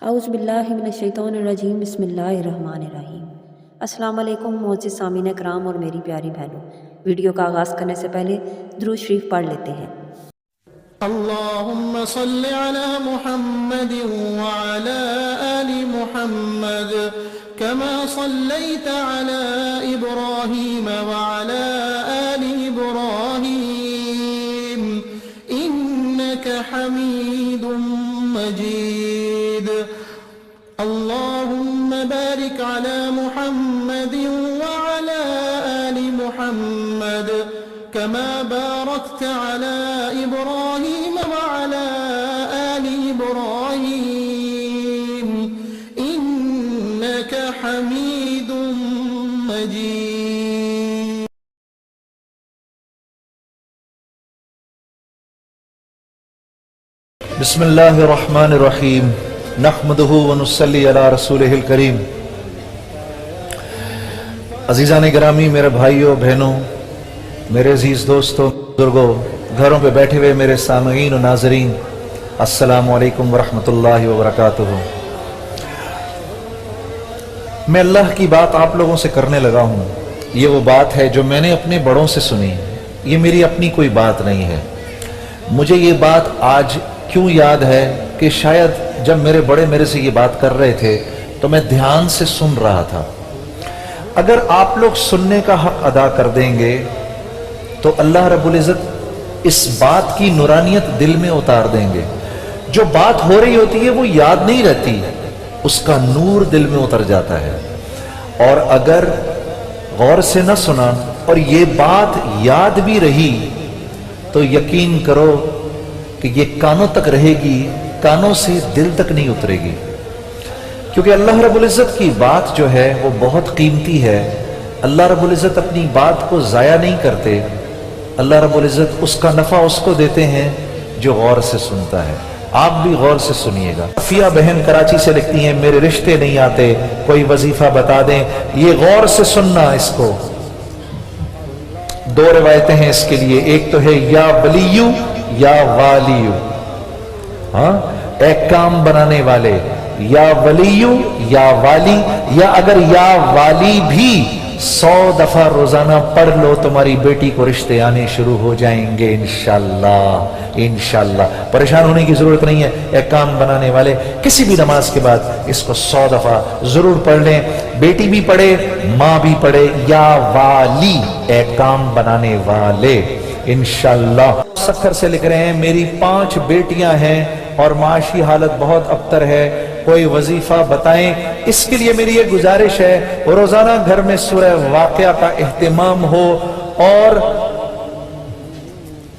اعوذ باللہ من الشیطان الرجیم، بسم اللہ الرحمن الرحیم۔ السلام علیکم معزز سامعین کرام اور میری پیاری بہنوں، ویڈیو کا آغاز کرنے سے پہلے درود شریف پڑھ لیتے ہیں۔ اللہم صل علی محمد وعلی آل محمد كما صلیت علی ابراہیم وعلی آل ابراہیم انک حمید مجید۔ اللہم بارک علی محمد وعلی آل محمد كما باركت على إبراهيم وعلى آل إبراهيم إنك حميد مجيد۔ بسم اللہ الرحمن الرحیم، نحمدہ ونصلی علی رسولہ الکریم۔ عزیزان گرامی، میرے بھائیوں بہنوں، میرے عزیز دوستوں، بزرگوں، گھروں پہ بیٹھے ہوئے میرے سامعین و ناظرین، السلام علیکم ورحمۃ اللہ وبرکاتہ۔ میں اللہ کی بات آپ لوگوں سے کرنے لگا ہوں۔ یہ وہ بات ہے جو میں نے اپنے بڑوں سے سنی، یہ میری اپنی کوئی بات نہیں ہے۔ مجھے یہ بات آج کیوں یاد ہے کہ شاید جب میرے بڑے میرے سے یہ بات کر رہے تھے تو میں دھیان سے سن رہا تھا۔ اگر آپ لوگ سننے کا حق ادا کر دیں گے تو اللہ رب العزت اس بات کی نورانیت دل میں اتار دیں گے۔ جو بات ہو رہی ہوتی ہے وہ یاد نہیں رہتی، اس کا نور دل میں اتر جاتا ہے۔ اور اگر غور سے نہ سنا اور یہ بات یاد بھی رہی تو یقین کرو کہ یہ کانوں تک رہے گی، کانوں سے دل تک نہیں اترے گی، کیونکہ اللہ رب العزت کی بات جو ہے وہ بہت قیمتی ہے۔ اللہ رب العزت اپنی بات کو ضائع نہیں کرتے۔ اللہ رب العزت اس کا نفع اس کو دیتے ہیں جو غور سے سنتا ہے۔ آپ بھی غور سے سنیے گا۔ صفیہ بہن کراچی سے لکھتی ہیں، میرے رشتے نہیں آتے، کوئی وظیفہ بتا دیں۔ یہ غور سے سننا، اس کو دو روایتیں ہیں اس کے لیے، ایک تو ہے یا ولیو یا والیو، ہاں، ایک کام بنانے والے، یا ولیو یا والی، یا اگر یا والی بھی 100 دفعہ روزانہ پڑھ لو تمہاری بیٹی کو رشتے آنے شروع ہو جائیں گے انشاءاللہ۔ انشاءاللہ پریشان ہونے کی ضرورت نہیں ہے۔ ایک کام بنانے والے کسی بھی نماز کے بعد اس کو 100 دفعہ ضرور پڑھ لیں، بیٹی بھی پڑھے، ماں بھی پڑھے، یا والی، ایک کام بنانے والے، انشاءاللہ۔ سکھر سے لکھ رہے ہیں، میری 5 بیٹیاں ہیں اور معاشی حالت بہت ابتر ہے، کوئی وظیفہ بتائیں۔ اس کے لیے میری یہ گزارش ہے، روزانہ گھر میں سورہ واقعہ کا اہتمام ہو، اور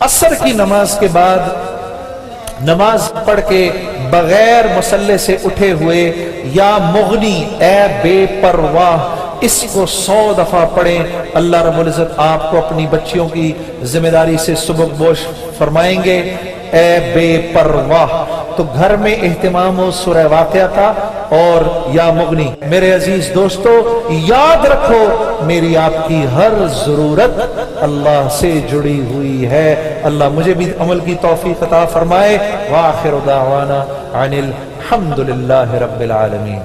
عصر کی نماز کے بعد نماز پڑھ کے بغیر مصلی سے اٹھے ہوئے یا مغنی اے بے پرواہ، اس کو 100 دفعہ پڑھیں۔ اللہ رب العزت آپ کو اپنی بچیوں کی ذمہ داری سے سبکدوش فرمائیں گے۔ اے بے پرواہ، تو گھر میں اہتمام ہو سورہ واقعہ کا اور یا مغنی۔ میرے عزیز دوستو، یاد رکھو میری آپ کی ہر ضرورت اللہ سے جڑی ہوئی ہے۔ اللہ مجھے بھی عمل کی توفیق عطا فرمائے۔ وآخر دعوانا عن الحمد للہ رب العالمین۔